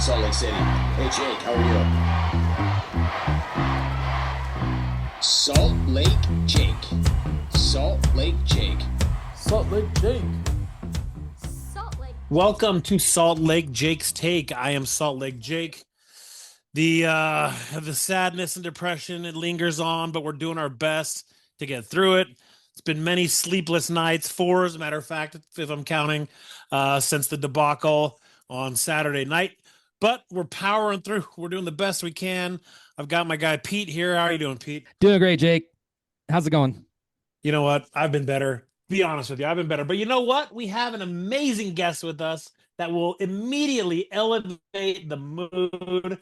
Salt Lake City. Hey, Jake, how are you? Salt Lake Jake. Salt Lake Jake. Salt Lake Jake. Salt Lake. Welcome to Salt Lake Jake's Take. I am Salt Lake Jake. The sadness and depression, it lingers on, but we're doing our best to get through it. It's been many sleepless nights, 4 as a matter of fact, if I'm counting, since the debacle on Saturday night. But we're powering through. We're doing the best we can. I've got my guy Pete here. How are you doing, Pete? Doing great, Jake. How's it going? You know what? I've been better. Be honest with you, I've been better. But you know what? We have an amazing guest with us that will immediately elevate the mood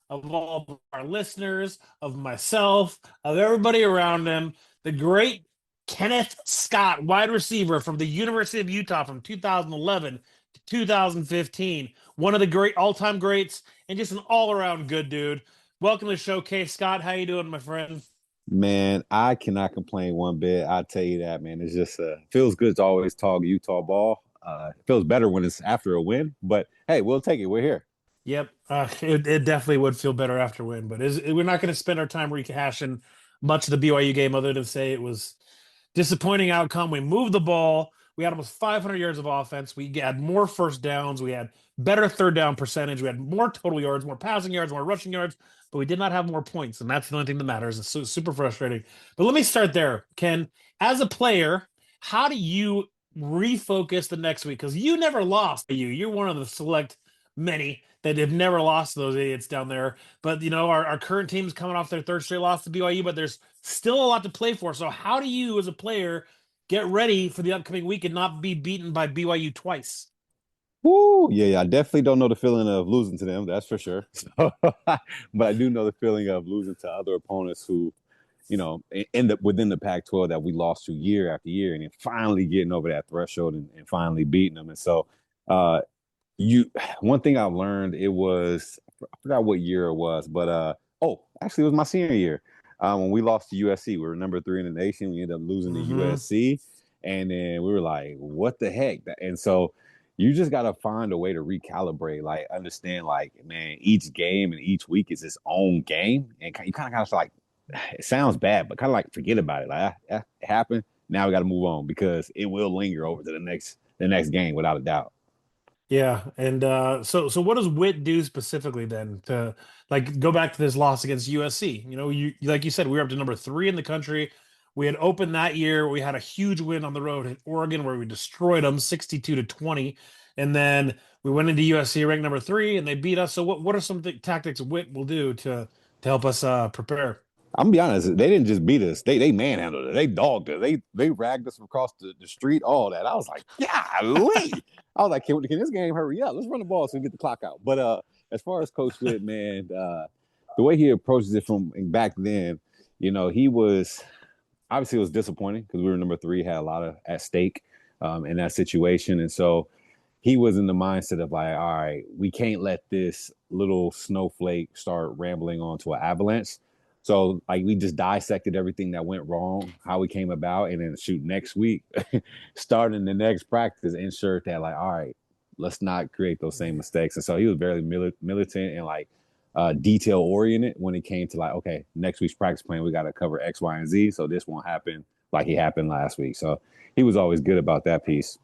of all of our listeners, of myself, of everybody around him. The great Kenneth Scott, wide receiver from the University of Utah from 2011 to 2015. One of the great all-time greats and just an all-around good dude. Welcome to the showcase, Scott. How you doing, my friend? Man, I cannot complain one bit. I'll tell you that, man. It's just feels good to always talk Utah ball. It feels better when it's after a win, but hey, we'll take it. We're here. Yep, it definitely would feel better after a win, but we're not going to spend our time rehashing much of the BYU game other than say it was disappointing outcome. We moved the ball. We had almost 500 yards of offense. We had more first downs. We had better third down percentage. We had more total yards, more passing yards, more rushing yards, but we did not have more points, and that's the only thing that matters. It's super frustrating. But let me start there, Ken. As a player, how do you refocus the next week? Because you never lost. You're one of the select many that have never lost to those idiots down there. But, you know, our current team's coming off their third straight loss to BYU, but there's still a lot to play for. So how do you, as a player, get ready for the upcoming week and not be beaten by BYU twice? Woo! Yeah, I definitely don't know the feeling of losing to them. That's for sure. So, but I do know the feeling of losing to other opponents who, you know, end up within the Pac-12 that we lost to year after year, and then finally getting over that threshold and finally beating them. And so, one thing I've learned, it was, I forgot what year it was, but actually it was my senior year. When we lost to USC, we were number 3 in the nation. We ended up losing to USC, and then we were like, what the heck? And so you just got to find a way to recalibrate, like understand, like, man, each game and each week is its own game. And you kind of like, it sounds bad, but kind of like forget about it. Like, it happened. Now we got to move on because it will linger over to the next game without a doubt. Yeah, and so what does Witt do specifically then to like go back to this loss against USC? You know, you like you said, we were up to number 3 in the country. We had opened that year. We had a huge win on the road in Oregon where we destroyed them 62-20, and then we went into USC ranked number 3 and they beat us. So what are some tactics Witt will do to help us prepare? I'm gonna be honest, they didn't just beat us, they manhandled it, they dogged it, they ragged us across the street, all that. I was like, golly. I was like, can this game hurry up? Let's run the ball so we get the clock out. But as far as Coach Witt, man, the way he approaches it from back then, you know, he was obviously, it was disappointing because we were number 3, had a lot at stake in that situation. And so he was in the mindset of like, all right, we can't let this little snowflake start rambling onto an avalanche. So like we just dissected everything that went wrong, how we came about, and then shoot next week, starting the next practice, ensure that like, all right, let's not create those same mistakes. And so he was very militant and like detail oriented when it came to like, okay, next week's practice plan, we got to cover X, Y, and Z. So this won't happen like it happened last week. So he was always good about that piece.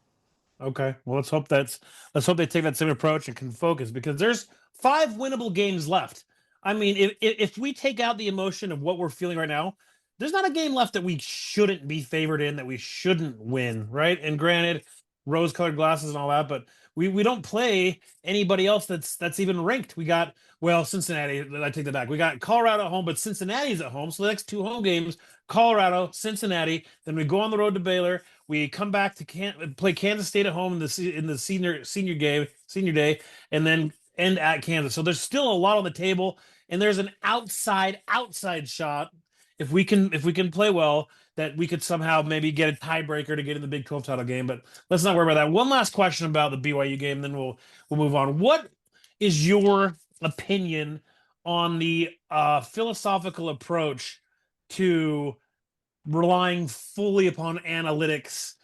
Okay, well let's hope they take that same approach and can focus because there's 5 winnable games left. I mean, if we take out the emotion of what we're feeling right now, there's not a game left that we shouldn't be favored in, that we shouldn't win, right? And granted, rose-colored glasses and all that, but we don't play anybody else that's even ranked. We got, well, Cincinnati, I take that back. We got Colorado at home, but Cincinnati's at home. So the next 2 home games, Colorado, Cincinnati. Then we go on the road to Baylor. We come back to play Kansas State at home in the senior day, and then end at Kansas. So there's still a lot on the table, and there's an outside shot if we can play well that we could somehow maybe get a tiebreaker to get in the Big 12 title game. But let's not worry about that. One last question about the BYU game, then we'll move on. What is your opinion on the philosophical approach to relying fully upon analytics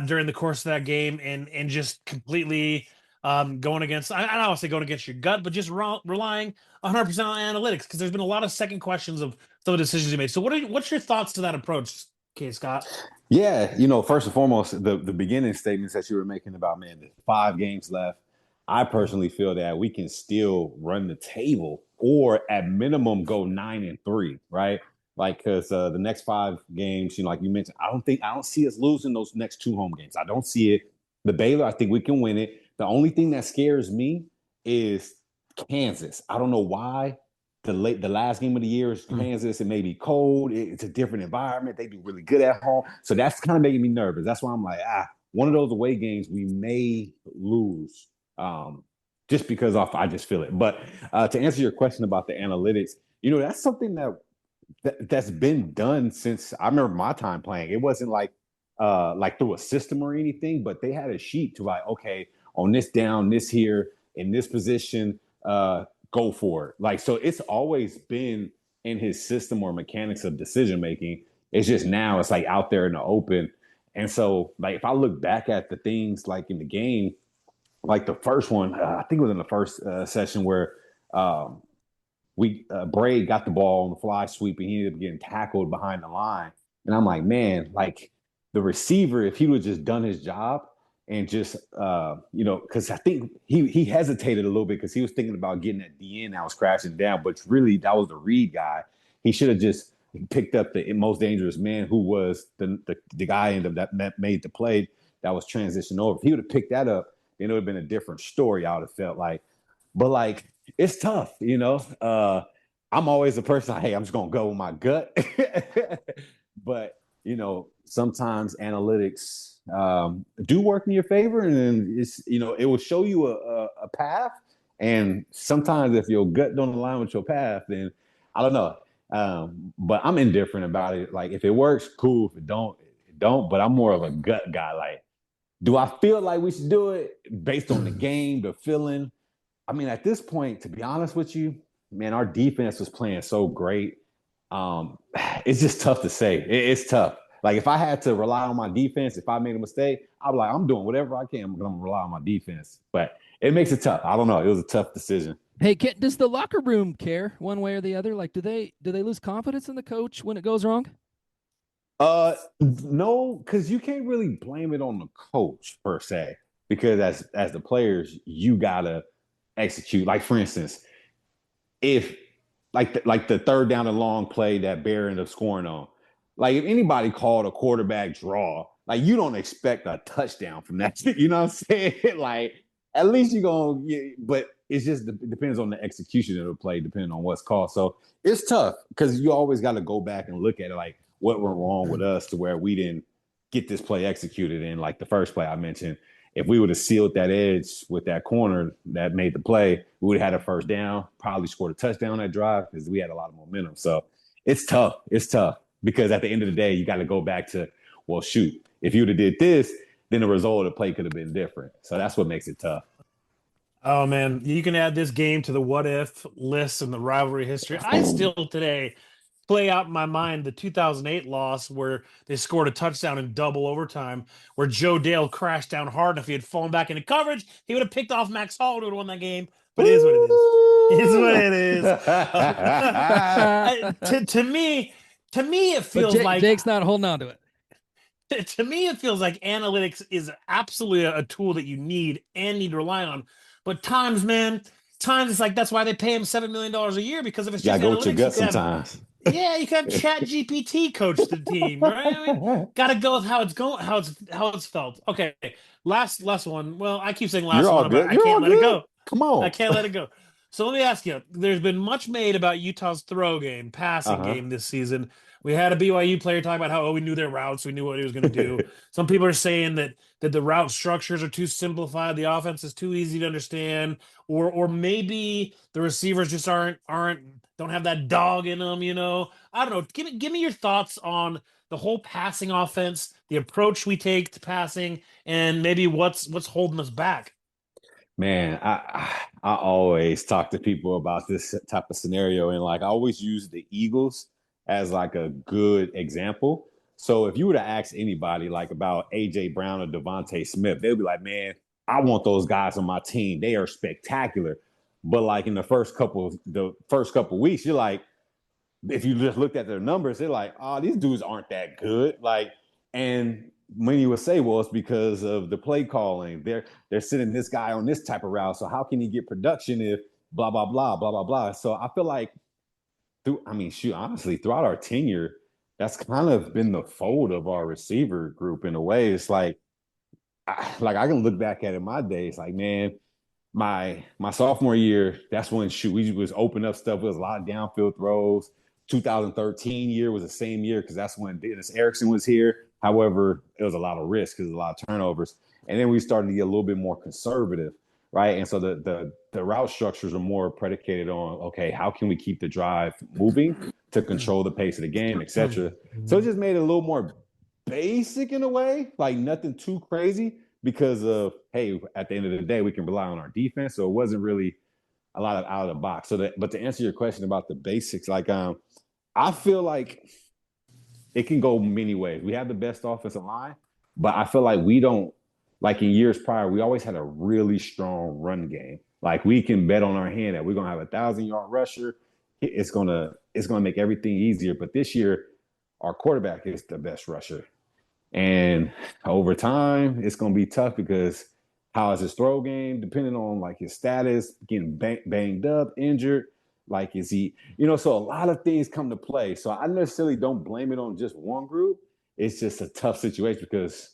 during the course of that game and just completely going against, I don't want to say going against your gut, but just relying 100% on analytics because there's been a lot of second questions of some of the decisions you made. So what's your thoughts to that approach, K. Scott? Yeah, first and foremost, the beginning statements that you were making about, man, the 5 games left. I personally feel that we can still run the table or at minimum go 9-3, right? Like, because the next 5 games, like you mentioned, I don't see us losing those next 2 home games. I don't see it. The Baylor, I think we can win it. The only thing that scares me is Kansas. I don't know why. The last game of the year is Kansas. It may be cold. It's a different environment. They do really good at home. So that's kind of making me nervous. That's why I'm like, one of those away games we may lose just because I just feel it. But to answer your question about the analytics, that's something that's been done since I remember my time playing. It wasn't like through a system or anything, but they had a sheet to like, okay, on this down, this here, in this position, go for it. Like, so it's always been in his system or mechanics of decision making. It's just now it's like out there in the open. And so, like, if I look back at the things like in the game, like the first one, I think it was in the first session where Braid got the ball on the fly sweep and he ended up getting tackled behind the line. And I'm like, man, like the receiver, if he would have just done his job and just, because I think he hesitated a little bit because he was thinking about getting that DN that was crashing down, but really that was the read guy. He should have just picked up the most dangerous man who was the guy that made the play that was transitioned over. If he would have picked that up, then it would have been a different story, I would have felt like. But like, it's tough, I'm always a person, hey, I'm just going to go with my gut. But, sometimes analytics do work in your favor. And then it's, it will show you a path. And sometimes if your gut don't align with your path, then I don't know. But I'm indifferent about it. Like, if it works, cool. If it don't, it don't. But I'm more of a gut guy. Like, do I feel like we should do it based on the game, the feeling? I mean, at this point, to be honest with you, man, our defense was playing so great. It's just tough to say. It's tough. Like, if I had to rely on my defense, if I made a mistake, I'd be like, I'm doing whatever I can. I'm going to rely on my defense. But it makes it tough. I don't know. It was a tough decision. Hey, does the locker room care one way or the other? Like, do they lose confidence in the coach when it goes wrong? No, because you can't really blame it on the coach per se. Because as the players, you gotta execute. Like, for instance, if like the third down and long play that Bear ended up scoring on, like if anybody called a quarterback draw, like you don't expect a touchdown from that. You know what I'm saying? Like, at least you're going to, but it's just depends on the execution of the play, depending on what's called. So it's tough because you always got to go back and look at it, like what went wrong with us to where we didn't get this play executed. In like the first play I mentioned, if we would have sealed that edge with that corner that made the play, we would have had a first down, probably scored a touchdown on that drive because we had a lot of momentum. So it's tough. It's tough because at the end of the day, you got to go back to, well, shoot, if you would have did this, then the result of the play could have been different. So that's what makes it tough. Oh, man, you can add this game to the what-if list and the rivalry history. I still today play out in my mind the 2008 loss where they scored a touchdown in double overtime where Joe Dale crashed down hard. And if he had fallen back into coverage, he would have picked off Max Hall and would have won that game. But it is what it is. It is what it is. To me, it feels like Jake's not holding on to it. To me, it feels like analytics is absolutely a tool that you need and need to rely on. But times it's like that's why they pay him $7 million a year, because if it's just go analytics, with your gut sometimes. You can have Chat GPT coach the team, right? I mean, gotta go with how it's going, how it's felt. Okay, last one. Well, I keep saying last You're all one, good. but I can't let it go. Come on, I can't let it go. So let me ask you: there's been much made about Utah's throw game, passing game this season. We had a BYU player talk about how we knew their routes, we knew what he was going to do. Some people are saying that the route structures are too simplified, the offense is too easy to understand, or maybe the receivers just don't have that dog in them. I don't know. Give me your thoughts on the whole passing offense, the approach we take to passing, and maybe what's holding us back. Man, I always talk to people about this type of scenario, and like I always use the Eagles as like a good example. So if you were to ask anybody like about AJ Brown or Devontae Smith, they'll be like, man, I want those guys on my team. They are spectacular. But like in the first couple weeks, you're like, if you just looked at their numbers, they're like, oh, these dudes aren't that good. Like, and when you would say, well, it's because of the play calling. They're sending this guy on this type of route. So how can he get production if blah, blah, blah, blah, blah, blah. So I feel like honestly, throughout our tenure, that's kind of been the fold of our receiver group in a way. It's like I can look back at it in my days, like, man, my sophomore year, that's when we was open up stuff. It was a lot of downfield throws. 2013 year was the same year because that's when Dennis Erickson was here. However, it was a lot of risk because a lot of turnovers. And then we started to get a little bit more conservative, right? And so the route structures are more predicated on, okay, how can we keep the drive moving to control the pace of the game, et cetera. So it just made it a little more basic in a way, like nothing too crazy because of, hey, at the end of the day, we can rely on our defense. So it wasn't really a lot of out of the box. But to answer your question about the basics, like I feel like it can go many ways. We have the best offensive line, but I feel like we don't, like in years prior, we always had a really strong run game. Like we can bet on our hand that we're gonna have 1,000-yard rusher. It's gonna make everything easier. But this year, our quarterback is the best rusher. And over time, it's gonna be tough because how is his throw game, depending on like his status, getting banged up, injured. Like, is he, so a lot of things come to play. So I necessarily don't blame it on just one group. It's just a tough situation because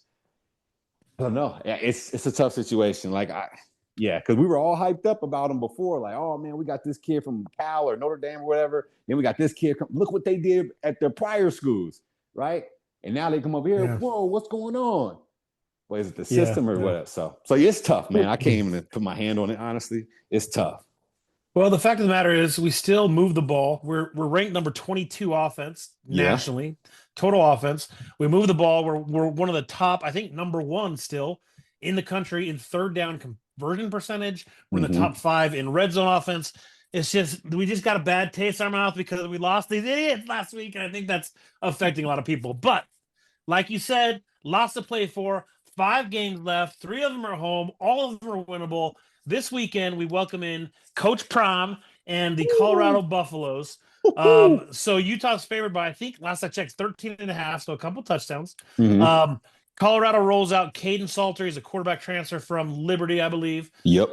I don't know. Yeah, it's a tough situation. Because we were all hyped up about him before. Like, oh man, we got this kid from Cal or Notre Dame or whatever. Then we got this kid. Look what they did at their prior schools, right? And now they come over here. Yeah. Whoa, what's going on? Well, is it the system or what? So it's tough, man. I can't even put my hand on it. Honestly, it's tough. Well, the fact of the matter is we still move the ball. We're ranked number 22 offense nationally, total offense. We move the ball. We're one of the top, I think, number one still in the country in third down conversion percentage. We're in the top 5 in red zone offense. It's just we just got a bad taste in our mouth because we lost these idiots last week, and I think that's affecting a lot of people. But like you said, lots to play for. 5 games left. 3 of them are home. All of them are winnable. This weekend, we welcome in Coach Prom and the Colorado Buffaloes. So Utah's favored by, I think, last I checked, 13.5, so a couple touchdowns. Colorado rolls out Caden Salter. He's a quarterback transfer from Liberty, I believe. Yep.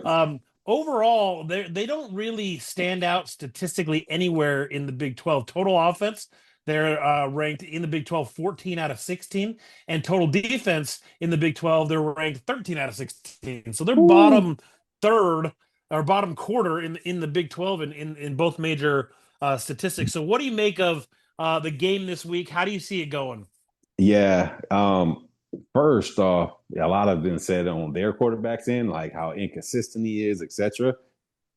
Overall, they don't really stand out statistically anywhere in the Big 12. Total offense, they're ranked in the Big 12 14 out of 16. And total defense in the Big 12, they're ranked 13 out of 16. So they're bottom third or bottom quarter in the Big 12 in both major statistics. So what do you make of the game this week? How do you see it going? Yeah. First off, a lot have been said on their quarterbacks end, like how inconsistent he is, etc.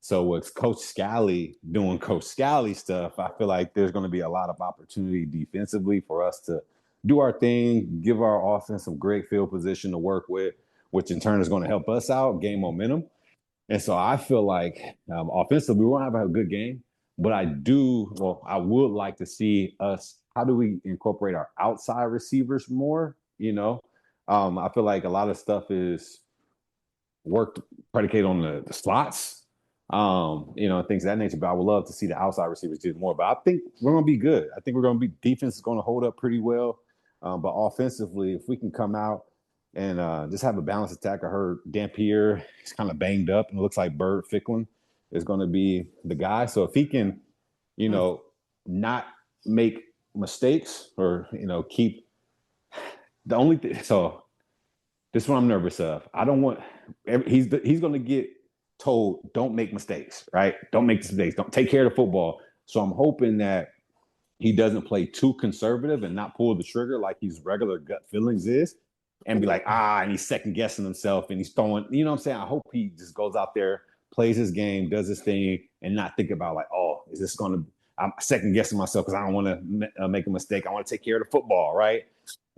So with Coach Scally doing Coach Scally stuff, I feel like there's going to be a lot of opportunity defensively for us to do our thing, give our offense some great field position to work with, which in turn is going to help us out, gain momentum. And so I feel like offensively, we won't have a good game, but I would like to see us, how do we incorporate our outside receivers more? I feel like a lot of stuff is worked predicated on the slots, things of that nature. But I would love to see the outside receivers do more. But I think we're going to be good. I think we're going to be, defense is going to hold up pretty well. But offensively, if we can come out and just have a balanced attack. I heard Dampier is kind of banged up, and it looks like Bird Ficklin is going to be the guy. So if he can, not make mistakes or, keep the only thing. So this is what I'm nervous of. I don't want he's going to get told, don't make mistakes, right? Don't make mistakes. Don't take care of the football. So I'm hoping that he doesn't play too conservative and not pull the trigger like his regular gut feelings is. And be like, and he's second guessing himself and he's throwing, you know what I'm saying? I hope he just goes out there, plays his game, does his thing, and not think about like, is this going to, I'm second guessing myself because I don't want to make a mistake. I want to take care of the football, right?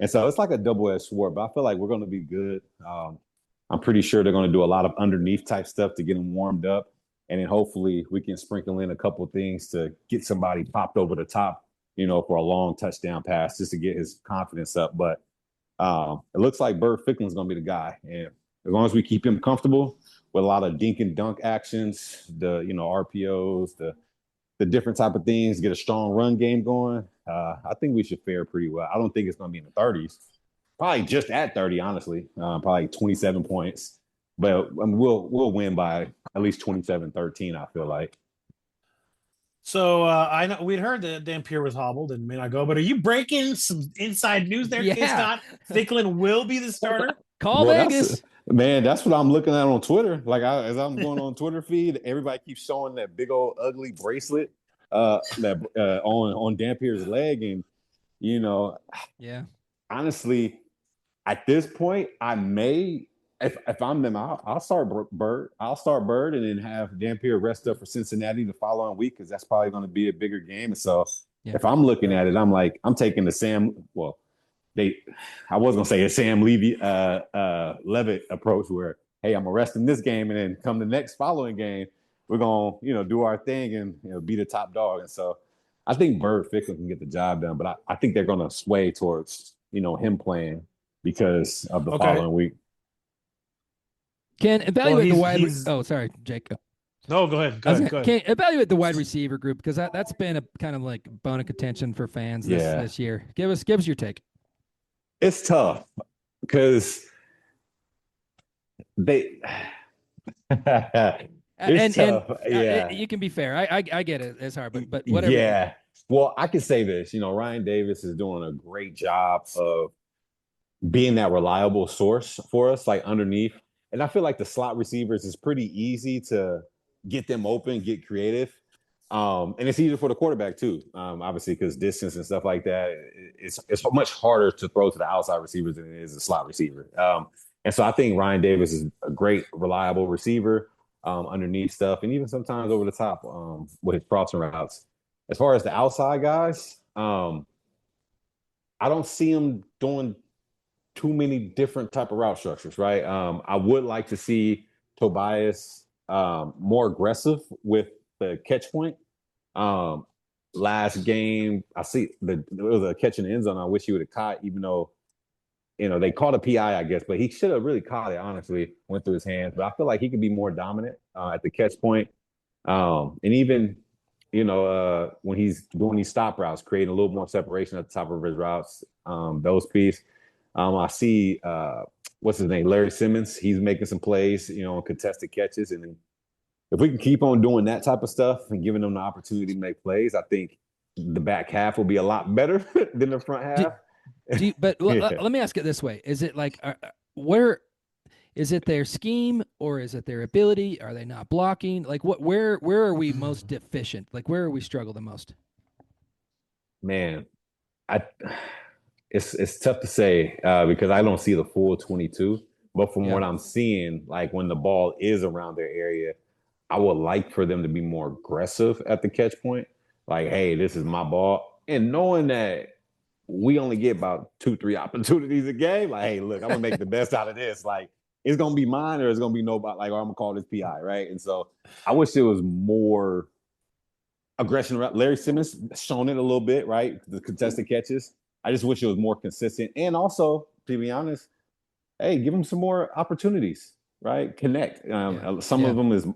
And so it's like a double-edged sword, but I feel like we're going to be good. I'm pretty sure they're going to do a lot of underneath type stuff to get him warmed up. And then hopefully we can sprinkle in a couple of things to get somebody popped over the top, for a long touchdown pass just to get his confidence up. But it looks like Bird Ficklin's going to be the guy. And as long as we keep him comfortable with a lot of dink and dunk actions, the RPOs, the different type of things, get a strong run game going. I think we should fare pretty well. I don't think it's going to be in the 30s. Probably just at 30, honestly. Probably 27 points. But I mean, we'll win by at least 27-13, I feel like. So I know we'd heard that Dampier was hobbled and may not go, but are you breaking some inside news there, K. Scott? Ficklin will be the starter. Call Vegas. That's what I'm looking at on Twitter. Like as I'm going on Twitter feed, everybody keeps showing that big old ugly bracelet that on Dampier's leg, and yeah. Honestly, at this point, I may if I'm them, I'll start Bird. I'll start Bird and then have Dampier rest up for Cincinnati the following week because that's probably going to be a bigger game. So if I'm looking at it, I'm like I'm taking the Sam. Well, I was gonna say a Sam Levitt approach where, hey, I'm arresting this game, and then come the next following game, we're gonna, do our thing and be the top dog. And so I think Bird Ficklin can get the job done, but I think they're gonna sway towards, him playing because of the following week. Can evaluate the wide. Oh, sorry, Jake. No, go ahead. Go ahead. Can evaluate the wide receiver group because that's been a kind of like bone of contention for fans this year. Give us your take. It's tough because they. It's tough. You can be fair. I get it. It's hard, but whatever. Yeah. Well, I can say this. Ryan Davis is doing a great job of being that reliable source for us, like underneath. And I feel like the slot receivers is pretty easy to get them open, get creative. And it's easier for the quarterback too, obviously, because distance and stuff like that. It's much harder to throw to the outside receivers than it is a slot receiver. And so I think Ryan Davis is a great, reliable receiver underneath stuff, and even sometimes over the top with his crossing routes. As far as the outside guys, I don't see him doing too many different type of route structures, right? I would like to see Tobias more aggressive with the catch point. Last game, I see there was a catch in the end zone. I wish he would have caught, even though, they called a PI, I guess, but he should have really caught it, honestly, went through his hands. But I feel like he could be more dominant at the catch point. And even, when he's doing these stop routes, creating a little more separation at the top of his routes, those pieces. I see, what's his name, Larry Simmons. He's making some plays, on contested catches. And if we can keep on doing that type of stuff and giving them the opportunity to make plays, I think the back half will be a lot better than the front half. Let me ask it this way. Is it like, where is it their scheme or is it their ability? Are they not blocking? Like where are we most deficient? Like where are we struggle the most? Man, it's tough to say because I don't see the full 22, but from what I'm seeing, like when the ball is around their area, I would like for them to be more aggressive at the catch point. Like, hey, this is my ball. And knowing that we only get about 2-3 opportunities a game, like, hey, look, I'm going to make the best out of this. Like, it's going to be mine or it's going to be nobody. Like, or I'm going to call this PI, right? And so I wish there was more aggression. Larry Simmons shown it a little bit, right? The contested catches. I just wish it was more consistent. And also, to be honest, hey, give him some more opportunities. Right, connect. Some of them is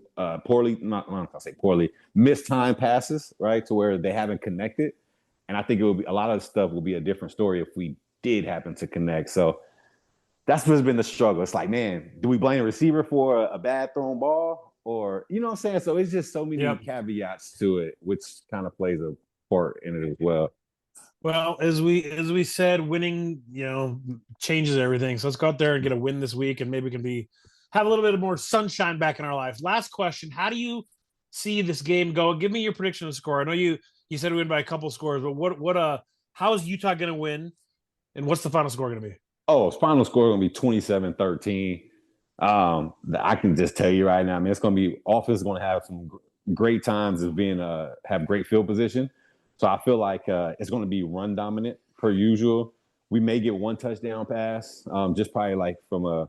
poorly, not I'm gonna say poorly, missed time passes, right, to where they haven't connected. And I think it will be a lot of stuff will be a different story if we did happen to connect. So that's what's been the struggle. It's like, man, do we blame a receiver for a bad thrown ball, or what I'm saying? So it's just so many caveats to it, which kind of plays a part in it as well. Well, as we said, winning, changes everything. So let's go out there and get a win this week, and maybe we can have a little bit of more sunshine back in our lives. Last question: how do you see this game go? Give me your prediction of the score. I know you said we win by a couple scores, but how is Utah going to win, and what's the final score going to be? Oh, final score going to be 27-13. I can just tell you right now, I mean, it's going to be offense is going to have some great times of being have great field position. So I feel like it's going to be run dominant per usual. We may get one touchdown pass, just probably like from a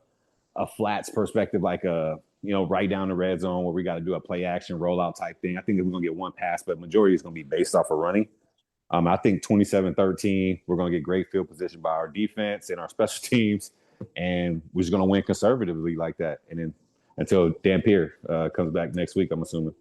flats perspective, like right down the red zone where we got to do a play action rollout type thing. I think we're going to get one pass, but majority is going to be based off of running. I think 27-13, we're going to get great field position by our defense and our special teams. and we're just gonna win conservatively like that, and then until Dampier comes back next week, I'm assuming.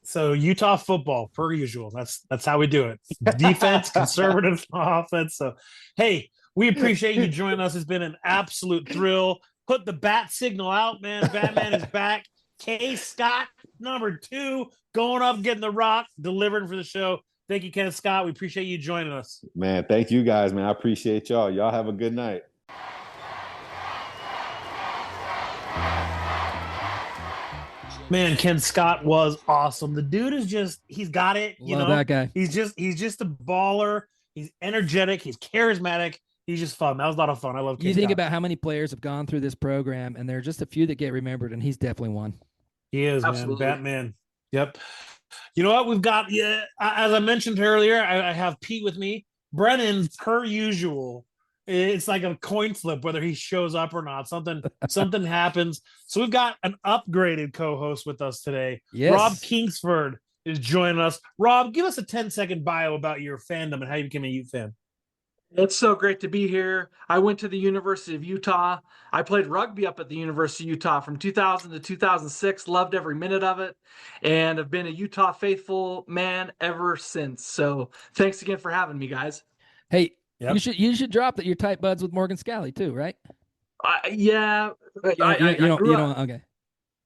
So Utah football, per usual. That's how we do it. Defense, conservative offense. So, hey, we appreciate you joining us. It's been an absolute thrill. Put the bat signal out, man. Batman is back. K. Scott, number 2, going up, getting the rock, delivering for the show. Thank you, Kenneth Scott. We appreciate you joining us. Man, thank you guys, man. I appreciate y'all. Y'all have a good night. Man, Ken Scott was awesome. The dude is he's got it. Love that guy. He's just a baller. He's energetic. He's charismatic. He's just fun. That was a lot of fun. I love Ken You think Scott. about how many players have gone through this program, and there are just a few that get remembered, and he's definitely one. He is, Absolutely. man. Batman. Yep. You know what? We've got, as I mentioned earlier, I have Pete with me. Brennan, per usual, it's like a coin flip whether he shows up or not. Something happens. So we've got an upgraded co-host with us today. Yes. Rob Kingsford is joining us. Rob, give us a 10-second bio about your fandom and how you became a Ute fan. It's so great to be here. I went to the University of Utah. I played rugby up at the University of Utah from 2000 to 2006. Loved every minute of it, and have been a Utah faithful man ever since. So thanks again for having me, guys. Hey, Yep. you should drop that you're tight buds with Morgan Scally too, right? Yeah, You don't. Okay.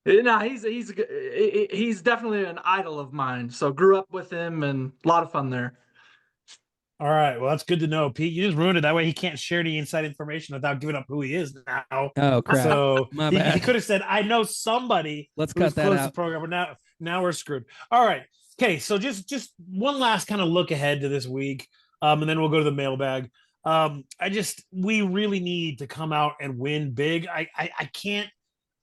No, he's definitely an idol of mine. So grew up with him, and a lot of fun there. All right. Well, that's good to know, Pete. You just ruined it. That way he can't share any inside information without giving up who he is now. Oh crap! So My he bad. could have said, I know somebody Let's who's cut that close to the out. program, but now we're screwed. All right. Okay. So just one last kind of look ahead to this week. And then we'll go to the mailbag. We really need to come out and win big. I can't,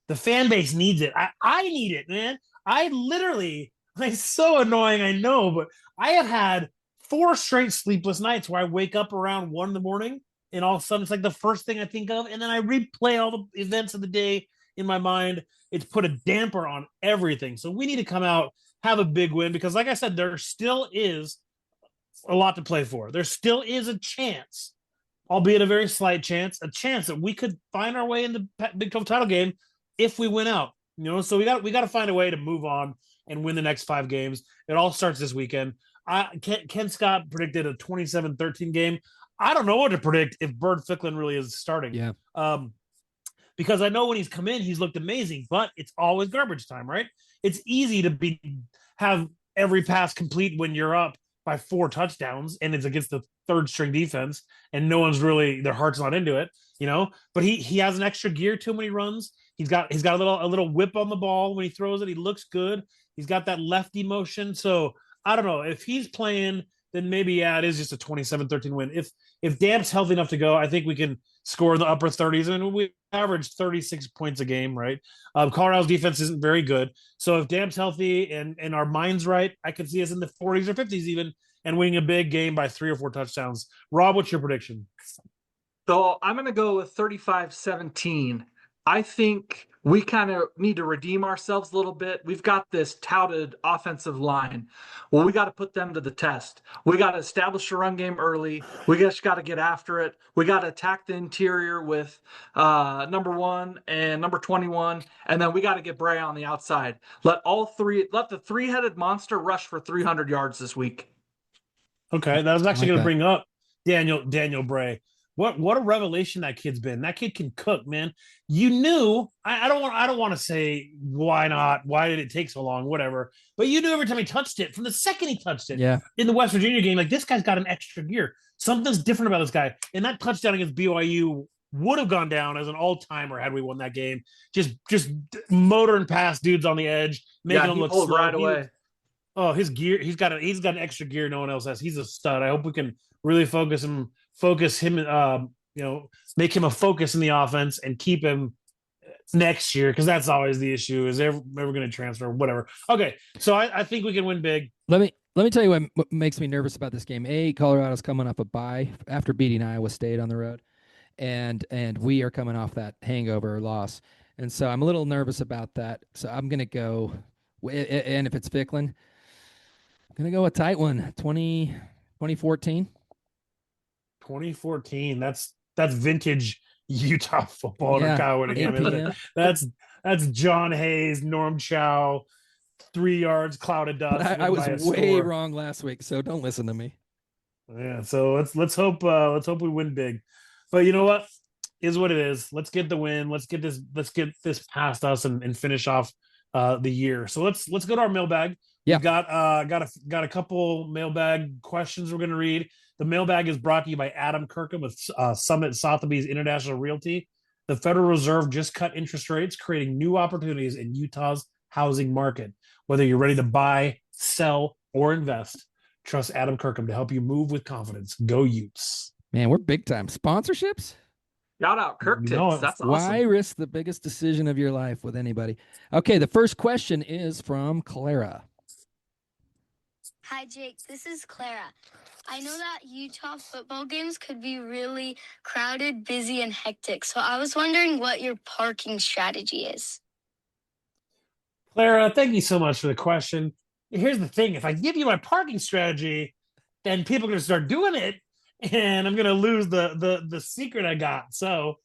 the fan base needs it. I need it, man. It's so annoying, I know, but I have had 4 straight sleepless nights where I wake up around 1 a.m. and all of a sudden it's like the first thing I think of, and then I replay all the events of the day in my mind. It's put a damper on everything. So we need to come out, have a big win, because like I said, there still is a lot to play for. There still is a chance, albeit a very slight chance, that we could find our way in the Big 12 title game if we win out. So we got to find a way to move on and win the next 5 games. It all starts this weekend. Ken Scott predicted a 27-13 game. I don't know what to predict if Bird Ficklin really is starting. Yeah. Because I know when he's come in, he's looked amazing, but it's always garbage time, right? It's easy to have every pass complete when you're up by 4 touchdowns and it's against the 3rd string defense and no one's really, their heart's not into it, but he has an extra gear to him when he runs. He's got a little whip on the ball when he throws it. He looks good. He's got that lefty motion. So I don't know if he's playing, then maybe, it is just a 27-13 win. If Damp's healthy enough to go, I think we can score in the upper 30s. I mean, we average 36 points a game, right? Colorado's defense isn't very good. So if Damp's healthy and our mind's right, I could see us in the 40s or 50s even and winning a big game by 3 or 4 touchdowns. Rob, what's your prediction? So I'm going to go with 35-17. I think we kind of need to redeem ourselves a little bit. We've got this touted offensive line. Well, we got to put them to the test. We got to establish a run game early. We just got to get after it. We got to attack the interior with number 1 and number 21, and then we got to get Bray on the outside. Let the 3-headed monster rush for 300 yards this week. Okay, that was actually I like going to that. bring up Daniel Bray. What a revelation that kid's been. That kid can cook, man. You knew. I don't want to say why not. Why did it take so long? Whatever. But you knew every time he touched it, from the second he touched it, Yeah. in the West Virginia game, like this guy's got an extra gear. Something's different about this guy. And that touchdown against BYU would have gone down as an all-timer had we won that game. Just motoring past dudes on the edge, making them he look pulled slow. right away. His gear. He's got an extra gear no one else has. He's a stud. I hope we can really focus him. Make him a focus in the offense and keep him next year, because that's always the issue. Is they're never going to transfer, whatever. Okay, so I think we can win big. Let me tell you what makes me nervous about this game. Colorado's coming off a bye after beating Iowa State on the road, and we are coming off that hangover loss, and so I'm a little nervous about that. So I'm gonna go, and if it's Ficklin, I'm gonna go a tight one, 2014. 2014. That's vintage Utah football in a Yeah, Kyle winning 8 game, isn't it? p.m. That's John Hayes, Norm Chow, 3 yards, cloud of But dust, I win was by a way score. wrong last week, so don't listen to me. Yeah, so let's hope we win big. But you know what? Is what it is. Let's get the win. Let's get this past us and finish off the year. So let's go to our mailbag. Yeah. We've got a couple mailbag questions we're gonna read. The mailbag is brought to you by Adam Kirkham with Summit Sotheby's International Realty. The Federal Reserve just cut interest rates, creating new opportunities in Utah's housing market. Whether you're ready to buy, sell, or invest, trust Adam Kirkham to help you move with confidence. Go Utes. Man, we're big time. Sponsorships? Shout out Kirk You know Tips. it. That's Why awesome. risk the biggest decision of your life with anybody? Okay, the first question is from Clara. Hi, Jake. This is Clara. I know that Utah football games could be really crowded, busy, and hectic. So I was wondering what your parking strategy is. Clara, thank you so much for the question. Here's the thing: if I give you my parking strategy, then people are going to start doing it, and I'm going to lose the secret I got. So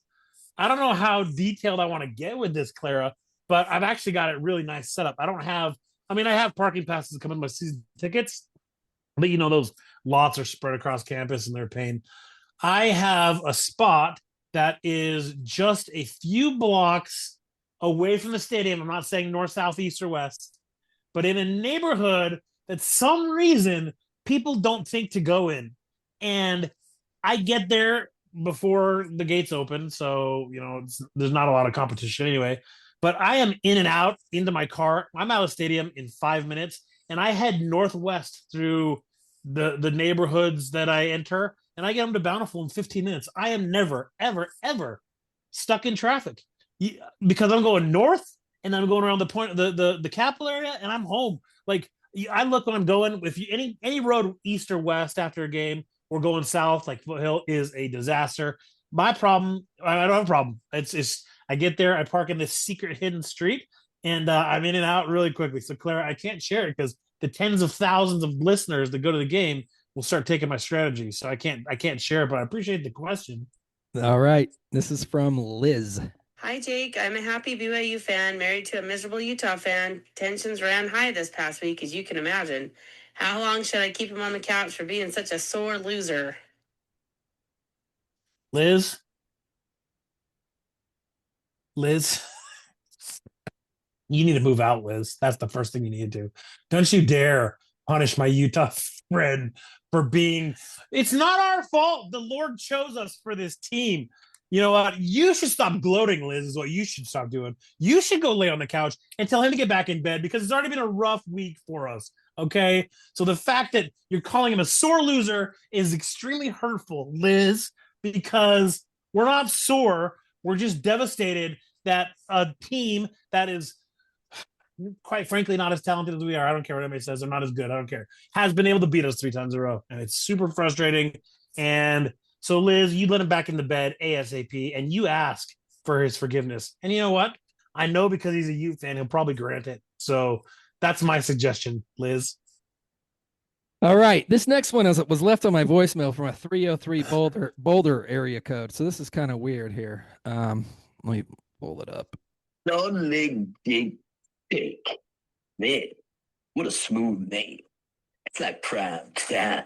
I don't know how detailed I want to get with this, Clara, but I've actually got it really nice set up. I have parking passes that come in my season tickets, but those lots are spread across campus and they're a pain. I have a spot that is just a few blocks away from the stadium. I'm not saying north, south, east, or west, but in a neighborhood that some reason people don't think to go in. And I get there before the gates open, so there's not a lot of competition anyway. But I am in and out into my car. I'm out of the stadium in 5 minutes, and I head northwest through the neighborhoods that I enter, and I get them to Bountiful in 15 minutes. I am never, ever, ever stuck in traffic because I'm going north and I'm going around the capital area, and I'm home. Like I look when I'm going. If any road east or west after a game, or going south like Foothill is a disaster. My problem, I don't have a problem. It's I get there, I park in this secret hidden street, and I'm in and out really quickly. So Clara, I can't share it because the tens of thousands of listeners that go to the game will start taking my strategy. So I can't share it, but I appreciate the question. All right. This is from Liz. Hi, Jake. I'm a happy BYU fan, married to a miserable Utah fan. Tensions ran high this past week, as you can imagine. How long should I keep him on the couch for being such a sore loser? Liz, you need to move out, Liz. That's the first thing you need to do. Don't you dare punish my Utah friend for being. It's not our fault. The Lord chose us for this team. You know what? You should stop gloating, Liz, is what you should stop doing. You should go lay on the couch and tell him to get back in bed because it's already been a rough week for us. Okay? So the fact that you're calling him a sore loser is extremely hurtful, Liz, because we're not sore. We're just devastated that a team that is, quite frankly, not as talented as we are. I don't care what anybody says. They're not as good. I don't care. Has been able to beat us 3 times in a row. And it's super frustrating. And so, Liz, you let him back in the bed ASAP and you ask for his forgiveness. And you know what? I know because he's a Ute fan, he'll probably grant it. So that's my suggestion, Liz. All right. This next one was left on my voicemail from a 303 Boulder area code. So this is kind of weird here. Let me pull it up. Salt Lake Jake. Man, what a smooth name. It's like prime time.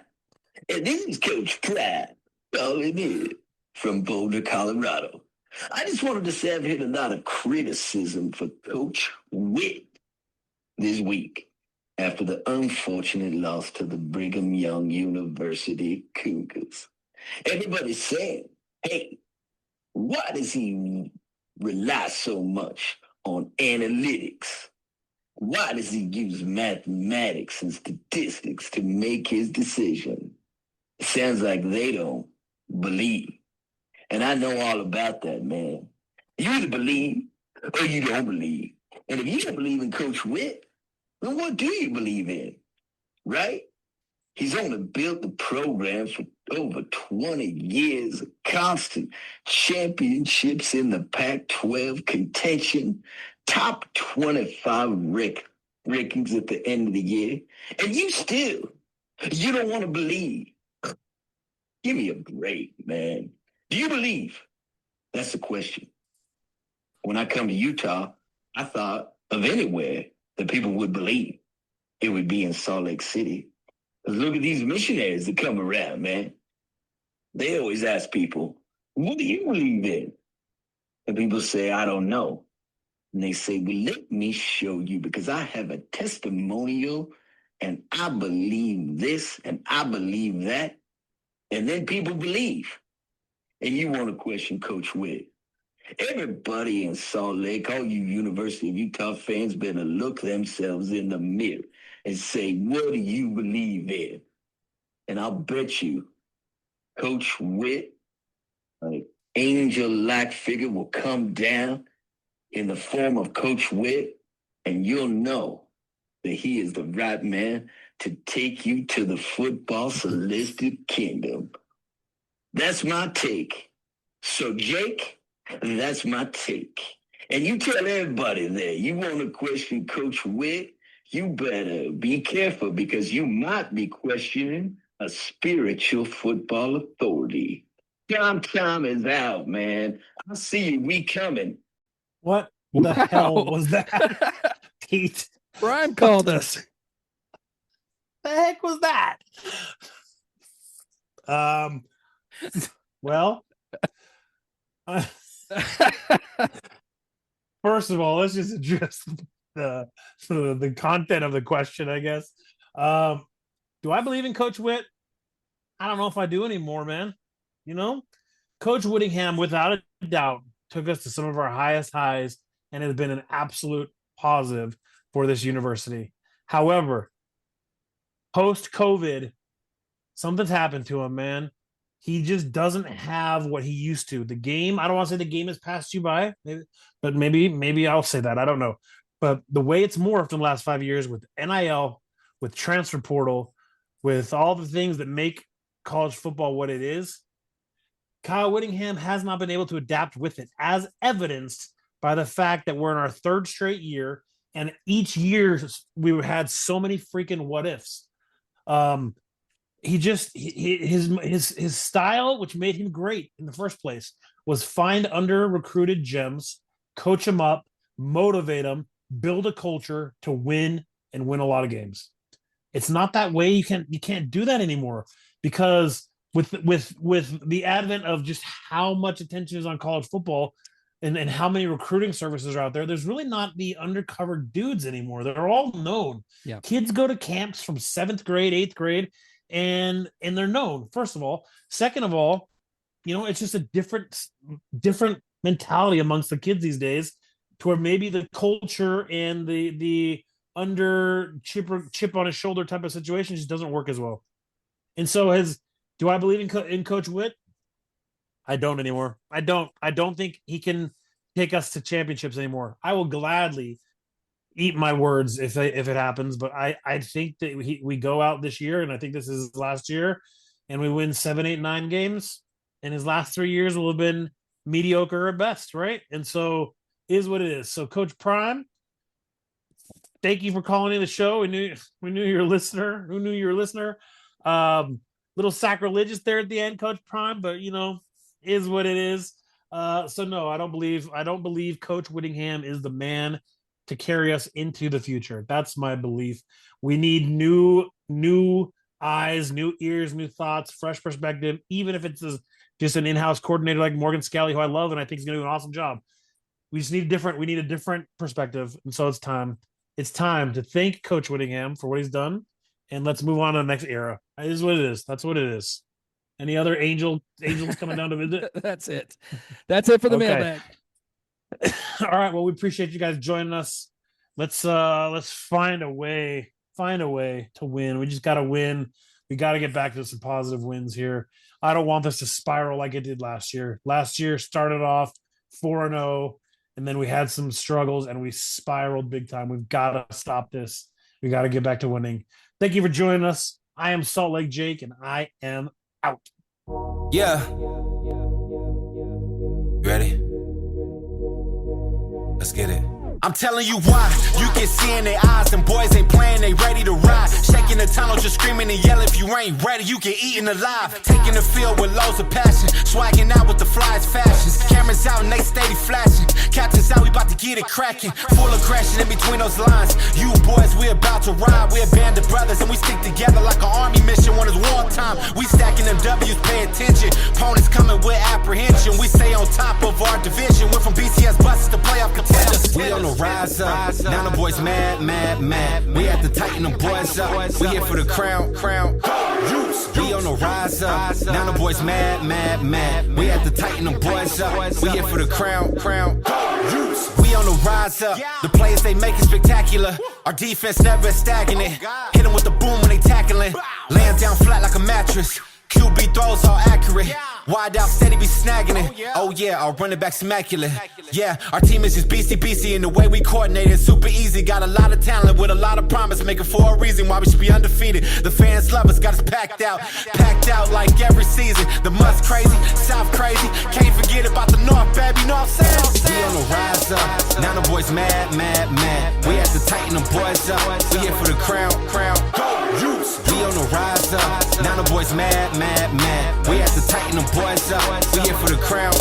And this is Coach Prime, calling in from Boulder, Colorado. I just wanted to say I've heard a lot of criticism for Coach Witt this week after the unfortunate loss to the Brigham Young University Cougars. Everybody's saying, hey, why does he rely so much on analytics? Why does he use mathematics and statistics to make his decision? It sounds like they don't believe. And I know all about that, man. You either believe or you don't believe. And if you don't believe in Coach Witt, then what do you believe in? Right? He's only built the program for over 20 years of constant championships in the Pac-12 contention, top 25 rankings at the end of the year. And you don't want to believe. Give me a break, man. Do you believe? That's the question. When I come to Utah, I thought of anywhere that people would believe it would be in Salt Lake City. Look at these missionaries that come around, man. They always ask people, what do you believe in? And people say, I don't know. And they say, well, let me show you because I have a testimonial and I believe this and I believe that. And then people believe. And you want to question Coach Witt. Everybody in Salt Lake, all you University of Utah fans better look themselves in the mirror and say, what do you believe in? And I'll bet you Coach Witt, an angel-like figure, will come down in the form of Coach Witt, and you'll know that he is the right man to take you to the football celestial kingdom. That's my take. So, Jake, that's my take. And you tell everybody there, you want to question Coach Witt, you better be careful because you might be questioning a spiritual football authority. Time is out, man. I see you. We coming. What the hell was that, Pete? Brian called us. The heck was that? Well, first of all, let's just address the content of the question, I guess. Do I believe in Coach Witt? I don't know if I do anymore, man. You know, Coach Whittingham, without a doubt, took us to some of our highest highs and has been an absolute positive for this university. However, post-COVID, something's happened to him, man. He just doesn't have what he used to. The game, I don't want to say the game has passed you by, but maybe I'll say that. I don't know. But the way it's morphed in the last 5 years with NIL, with transfer portal, with all the things that make college football what it is, Kyle Whittingham has not been able to adapt with it, as evidenced by the fact that we're in our third straight year, and each year we had so many freaking what ifs. His style, which made him great in the first place, was find under recruited gems, coach them up, motivate them, build a culture to win and win a lot of games. It's not that way. You can't do that anymore because with the advent of just how much attention is on college football and how many recruiting services are out there, there's really not the undercover dudes anymore. They're all known. Yeah. Kids go to camps from 7th grade, 8th grade, and they're known, first of all. Second of all, it's just a different mentality amongst the kids these days, to where maybe the culture and the under chip on his shoulder type of situation just doesn't work as well. And so do I believe in Coach Witt? I don't anymore. I don't think he can take us to championships anymore. I will gladly eat my words if it happens, but I think that we go out this year, and I think this is his last year, and we win 7, 8, 9 games, and his last 3 years will have been mediocre at best, right? And so is what it is. So Coach Prime, thank you for calling in the show. We knew you're a listener. Who knew you were a listener? Little sacrilegious there at the end, Coach Prime, but is what it is. So no, I don't believe Coach Whittingham is the man to carry us into the future. That's my belief. We need new eyes, new ears, new thoughts, fresh perspective, even if it's just an in-house coordinator like Morgan Scalley, who I love and I think is going to do an awesome job. We just need a different perspective. And so it's time to thank Coach Whittingham for what he's done, and let's move on to the next era. It is what it is. That's what it is. Any other angels coming down to visit? That's it. That's it for the mailbag. All right. Well, we appreciate you guys joining us. Let's find a way to win. We just got to win. We got to get back to some positive wins here. I don't want this to spiral like it did last year. Last year started off 4-0, and then we had some struggles and we spiraled big time. We've got to stop this. We got to get back to winning. Thank you for joining us. I am Salt Lake Jake, and I am out. Yeah. Ready? Let's get it. I'm telling you why. You can see in their eyes, them boys ain't playing, they ready to ride. Shaking the tunnel, just screaming and yelling. If you ain't ready, you get eaten alive. Taking the field with loads of passion, swagging out with the flyest fashions. Cameras out and they steady flashing. Captains out, we about to get it cracking. Full aggression in between those lines. You boys, we about to ride. We a band of brothers and we stick together like an army mission when it's wartime. We stacking them W's, pay attention. Opponents coming with apprehension. We stay on top of our division. Went from BCS buses to playoff contenders. We on the rise up. Now the boys mad. We had to tighten them boys up. We here for the crown. We on the rise up. Now the boys mad. We had to tighten them boys up. We here for the crown. We on the rise up. The players they make it spectacular. Our defense never stagnant. Hit them with the boom when they tackling. Laying down flat like a mattress. QB throws all accurate. Wide out, steady be snagging it. Oh yeah, our running back's immaculate. Yeah, our team is just BC, and the way we coordinate is super easy. Got a lot of talent with a lot of promise, making for a reason why we should be undefeated. The fans love us, got us packed out like every season. The must crazy, South crazy. Can't forget about the North, baby. Know what I'm saying? We on the rise up. Now the boys mad. We had to tighten them boys up. We here for the crown. We on the rise up. Now the boys mad. We had to tighten them boys up. We here for the crown.